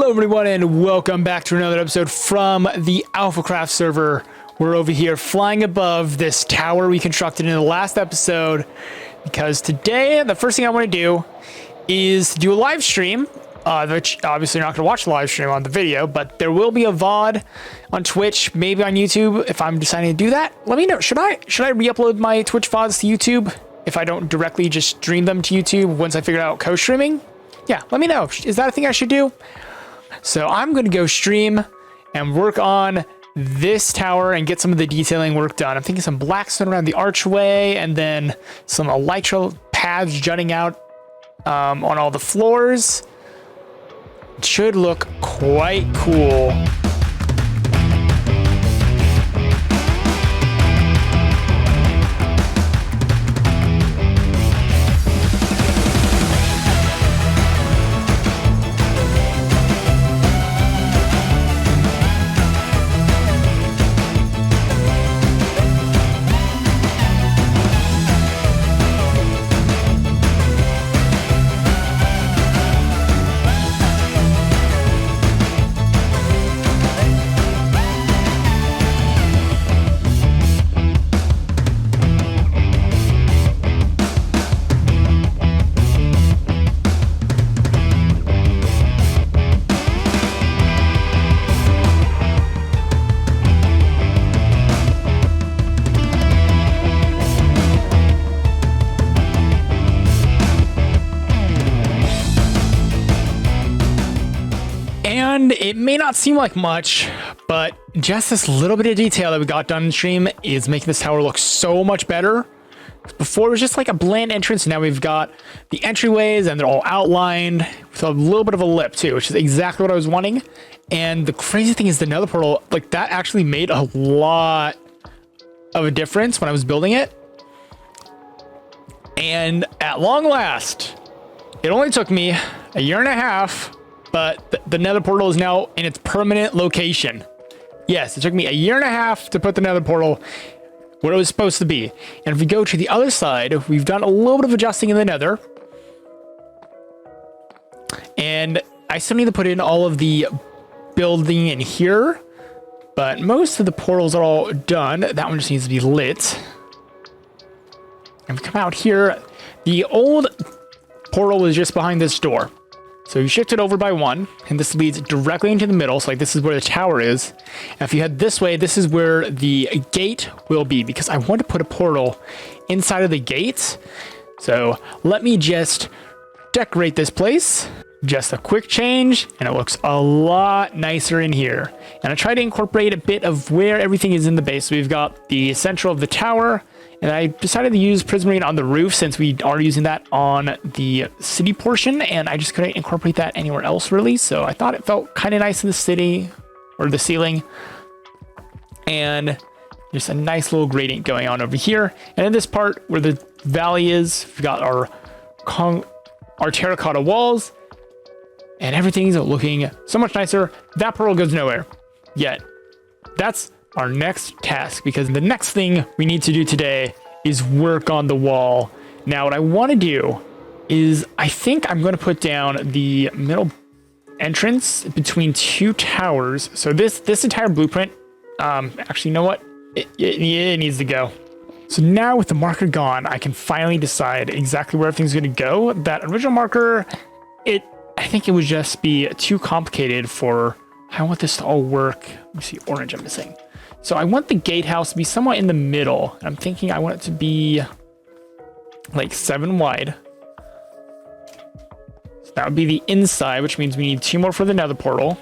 Hello everyone and welcome back to another episode from the Alphacraft server. We're over here flying above this tower we constructed in the last episode because today the first thing I want to do is do a live stream, which obviously you're not going to watch the live stream on the video, but there will be a VOD on Twitch, maybe on YouTube if I'm deciding to do that. Let me know, should I re-upload my Twitch VODs to YouTube if I don't directly just stream them to YouTube once I figure out co-streaming? Yeah, let me know. Is that a thing I should do? So I'm going to go stream and work on this tower and get some of the detailing work done. I'm thinking some blackstone around the archway and then some elytra paths jutting out on all the floors. It should look quite cool. And it may not seem like much, but just this little bit of detail that we got done in stream is making this tower look so much better. Before it was just like a bland entrance. Now we've got the entryways and they're all outlined with a little bit of a lip too, which is exactly what I was wanting. And the crazy thing is the nether portal, like that actually made a lot of a difference when I was building it. And at long last, it only took me a year and a half, but the nether portal is now in its permanent location. Yes, it took me a year and a half to put the nether portal where it was supposed to be. And if we go to the other side, we've done a little bit of adjusting in the nether. And I still need to put in all of the building in here, but most of the portals are all done. That one just needs to be lit. And we come out here, the old portal was just behind this door. So you shift it over by one, and this leads directly into the middle. So like this is where the tower is. And if you head this way, this is where the gate will be, because I want to put a portal inside of the gate. So let me just decorate this place. Just a quick change, and it looks a lot nicer in here. And I try to incorporate a bit of where everything is in the base. So we've got the central of the tower, and I decided to use prismarine on the roof since we are using that on the city portion, and I just couldn't incorporate that anywhere else really. So I thought it felt kind of nice in the city or the ceiling, and just a nice little gradient going on over here. And in this part where the valley is, we've got our terracotta walls, and everything's looking so much nicer. That portal goes nowhere yet. That's our next task, because the next thing we need to do today is work on the wall. Now what I want to do is I think I'm going to put down the middle entrance between two towers. So this entire blueprint, actually, you know what? It needs to go. So now with the marker gone, I can finally decide exactly where everything's going to go. That original marker, I think it would just be too complicated for how I want this to all work. Let me see, orange I'm missing. So I want the gatehouse to be somewhat in the middle. And I'm thinking I want it to be like 7 wide. So that would be the inside, which means we need 2 more for the nether portal.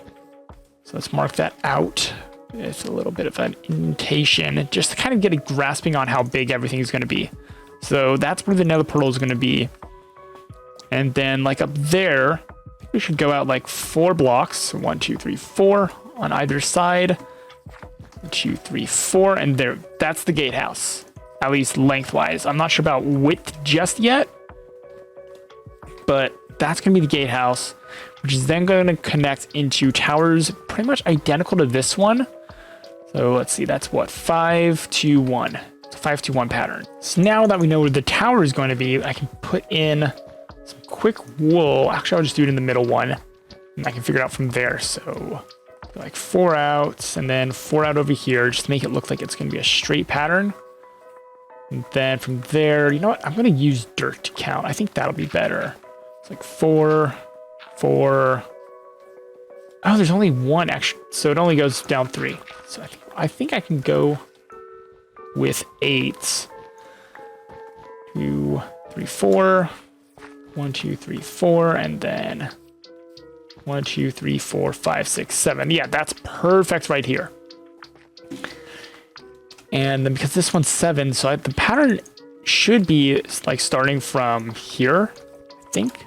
So let's mark that out. It's a little bit of an indentation just to kind of get a grasping on how big everything is going to be. So that's where the nether portal is going to be. And then like up there, I think we should go out like 4 blocks. 1, 2, 3, 4 on either side. 1, 2, 3, 4, and there, that's the gatehouse, at least lengthwise. I'm not sure about width just yet, but that's going to be the gatehouse, which is then going to connect into towers pretty much identical to this one. So let's see, that's what, 5, 2, 1. It's a 5, 2, 1 pattern. So now that we know where the tower is going to be, I can put in some quick wool. Actually, I'll just do it in the middle one. And I can figure it out from there. So like 4 out and then 4 out over here, just to make it look like it's going to be a straight pattern. And then from there, you know what? I'm going to use dirt to count. I think that'll be better. It's like 4, 4. Oh, there's only 1 extra, so it only goes down 3. So I think I can go with 8. 2, 3, 4. 1, 2, 3, 4, and then 1, 2, 3, 4, 5, 6, 7. Yeah, that's perfect right here. And then because this one's 7, so the pattern should be like starting from here, I think.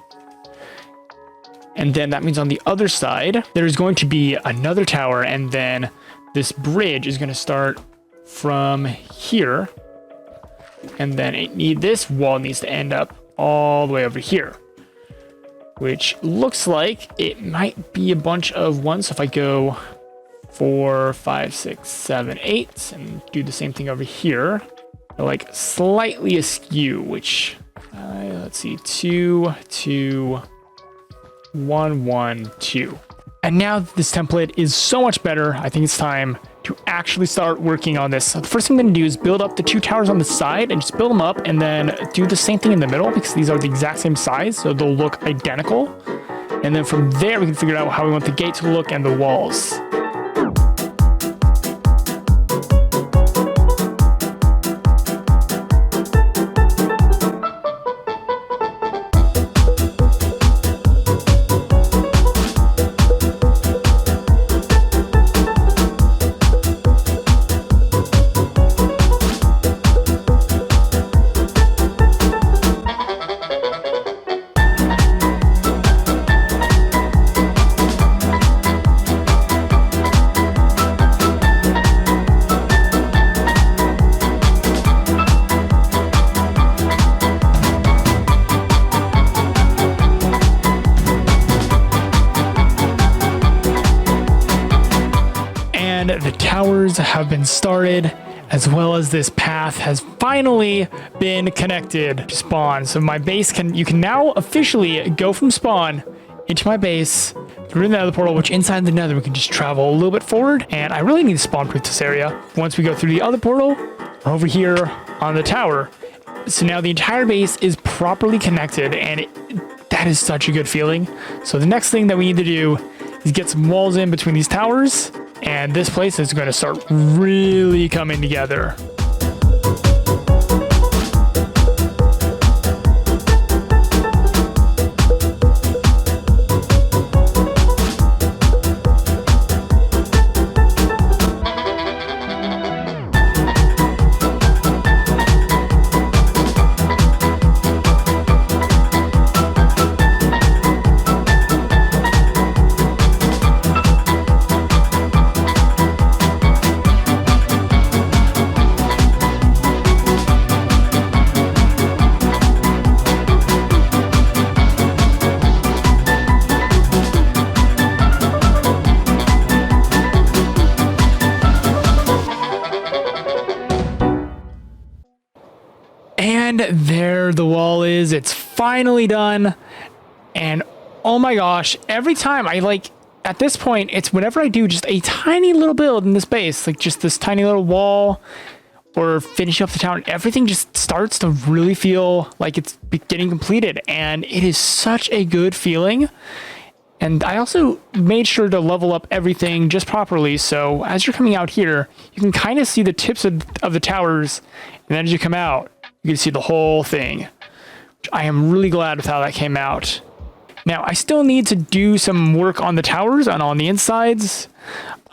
And then that means on the other side, there's going to be another tower, and then this bridge is going to start from here. And then this wall needs to end up all the way over here, which looks like it might be a bunch of 1s. So if I go 4, 5, 6, 7, 8, and do the same thing over here, they're like slightly askew, which let's see, 2, 2, 1, 1, 2. And now that this template is so much better, I think it's time to actually start working on this. So the first thing I'm going to do is build up the 2 towers on the side and just build them up, and then do the same thing in the middle because these are the exact same size, so they'll look identical. And then from there, we can figure out how we want the gate to look and the walls. The towers have been started, as well as this path has finally been connected to spawn. So my base you can now officially go from spawn into my base through the nether portal, which inside the nether we can just travel a little bit forward. And I really need to spawn proof this area. Once we go through the other portal, we're over here on the tower. So now the entire base is properly connected, and that is such a good feeling. So the next thing that we need to do is get some walls in between these towers, and this place is going to start really coming together. And there the wall is. It's finally done. And oh my gosh, every time at this point, it's whenever I do just a tiny little build in this base, like just this tiny little wall or finish up the town, everything just starts to really feel like it's getting completed. And it is such a good feeling. And I also made sure to level up everything just properly. So as you're coming out here, you can kind of see the tips of the towers. And then as you come out, you can see the whole thing. Which I am really glad with how that came out. Now, I still need to do some work on the towers and on the insides.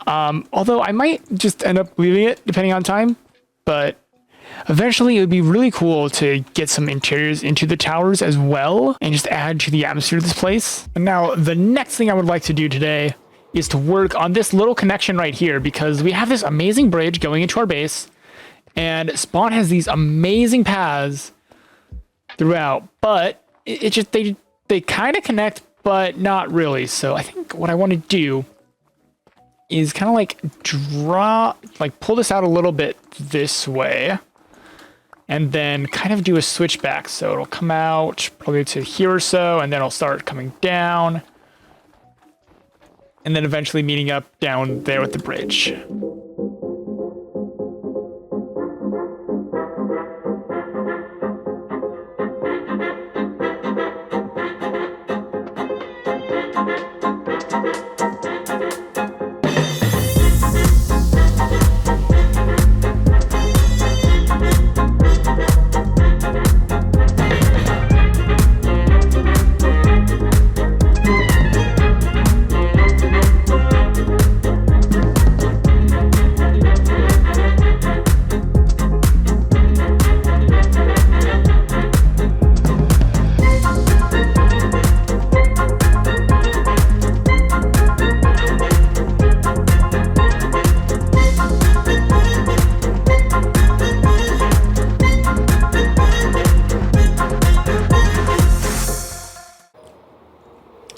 Although I might just end up leaving it depending on time. But eventually it would be really cool to get some interiors into the towers as well and just add to the atmosphere of this place. And now the next thing I would like to do today is to work on this little connection right here, because we have this amazing bridge going into our base, and spawn has these amazing paths throughout, but it just they kind of connect, but not really. So I think what I want to do is kind of pull this out a little bit this way, and then kind of do a switchback. So it'll come out probably to here or so, and then it'll start coming down. and then eventually meeting up down there with the bridge.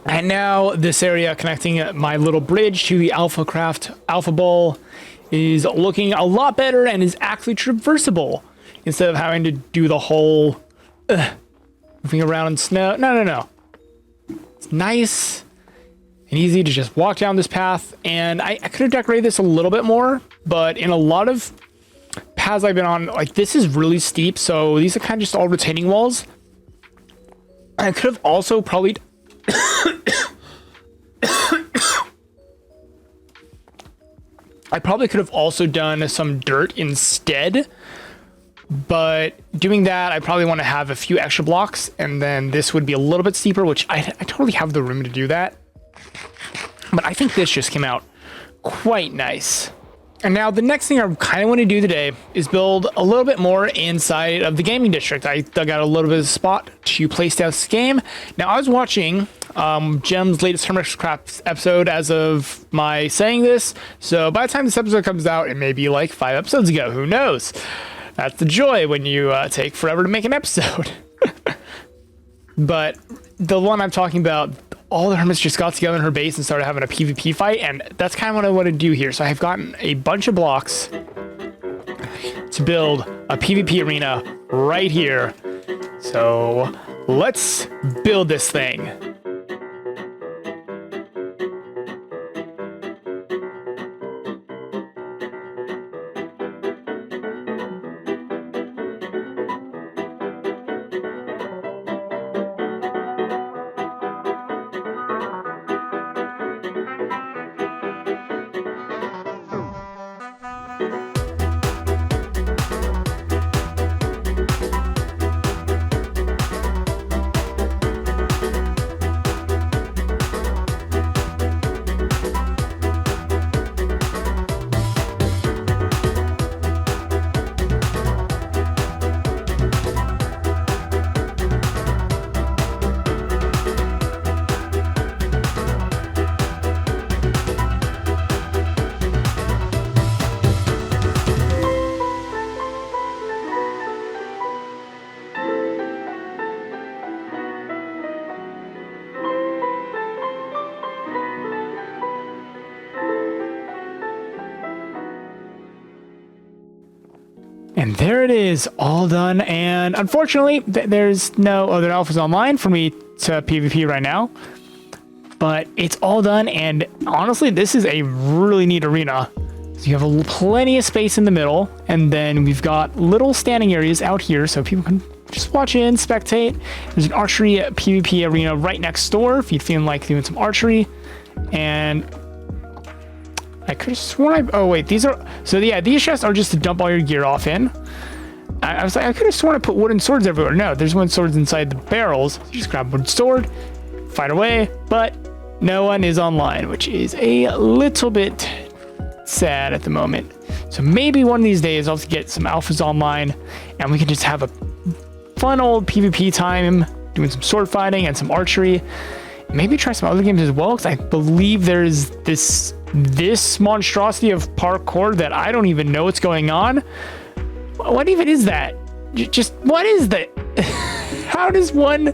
And now this area connecting my little bridge to the Alphacraft Alpha Bowl is looking a lot better and is actually traversable instead of having to do the whole moving around in snow. No. It's nice and easy to just walk down this path. And I could have decorated this a little bit more, but in a lot of paths I've been on, like this is really steep. So these are kind of just all retaining walls. I could have also probably I probably could have also done some dirt instead, but doing that, I probably want to have a few extra blocks, and then this would be a little bit steeper, which I totally have the room to do that. But I think this just came out quite nice. And now the next thing I kind of want to do today is build a little bit more inside of the gaming district. I dug out a little bit of a spot to place down this game. Now I was watching Gem's latest Hermitcraft episode as of my saying this. So by the time this episode comes out, it may be like 5 episodes ago. Who knows? That's the joy when you take forever to make an episode. But the one I'm talking about, all the hermits just got together in her base and started having a PvP fight, and that's kind of what I want to do here. So I've gotten a bunch of blocks to build a PvP arena right here. So let's build this thing. And there it is, all done. And unfortunately, there's no other alphas online for me to PvP right now. But it's all done, and honestly, this is a really neat arena. So you have plenty of space in the middle, and then we've got little standing areas out here so people can just watch in, spectate. There's an archery PvP arena right next door if you're feeling like doing some archery. And I could have sworn oh wait, these are, so yeah, these chests are just to dump all your gear off in. I was like, I could have sworn I put wooden swords everywhere. No, there's wooden swords inside the barrels. So you just grab a wooden sword, fight away, but no one is online, which is a little bit sad at the moment. So maybe one of these days I'll have to get some alphas online and we can just have a fun old PvP time doing some sword fighting and some archery. Maybe try some other games as well, because I believe there's this monstrosity of parkour that I don't even know what's going on. What even is that? Just what is that? How does one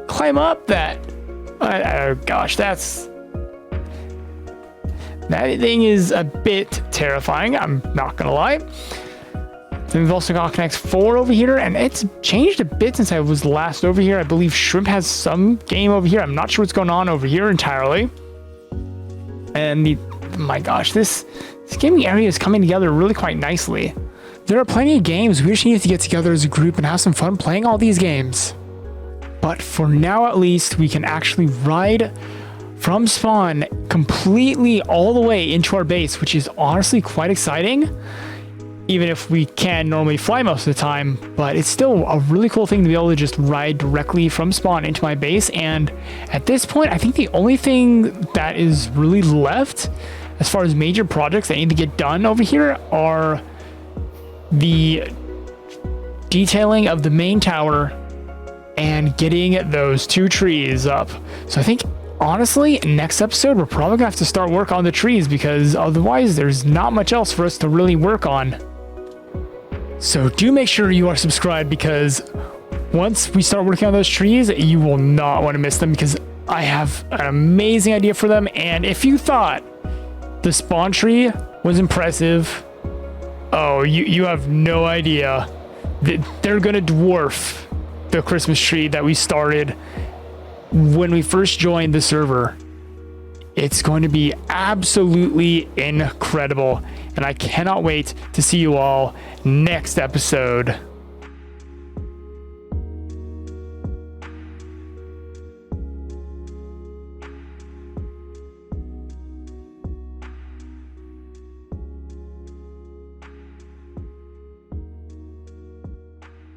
climb up that? Oh gosh, that thing is a bit terrifying, I'm not gonna lie. Then we've also got Connect 4 over here, and it's changed a bit since I was last over here. I believe Shrimp has some game over here. I'm not sure what's going on over here entirely. And my gosh, this gaming area is coming together really quite nicely. There are plenty of games. We just need to get together as a group and have some fun playing all these games. But for now, at least, we can actually ride from spawn completely all the way into our base, which is honestly quite exciting. Even if we can normally fly most of the time, but it's still a really cool thing to be able to just ride directly from spawn into my base. And at this point, I think the only thing that is really left as far as major projects that need to get done over here are the detailing of the main tower and getting those 2 trees up. So I think honestly, next episode, we're probably gonna have to start work on the trees, because otherwise there's not much else for us to really work on. So do make sure you are subscribed, because once we start working on those trees, you will not want to miss them, because I have an amazing idea for them. And if you thought the spawn tree was impressive, oh, you have no idea. They're gonna dwarf the Christmas tree that we started when we first joined the server. It's going to be absolutely incredible, and I cannot wait to see you all next episode.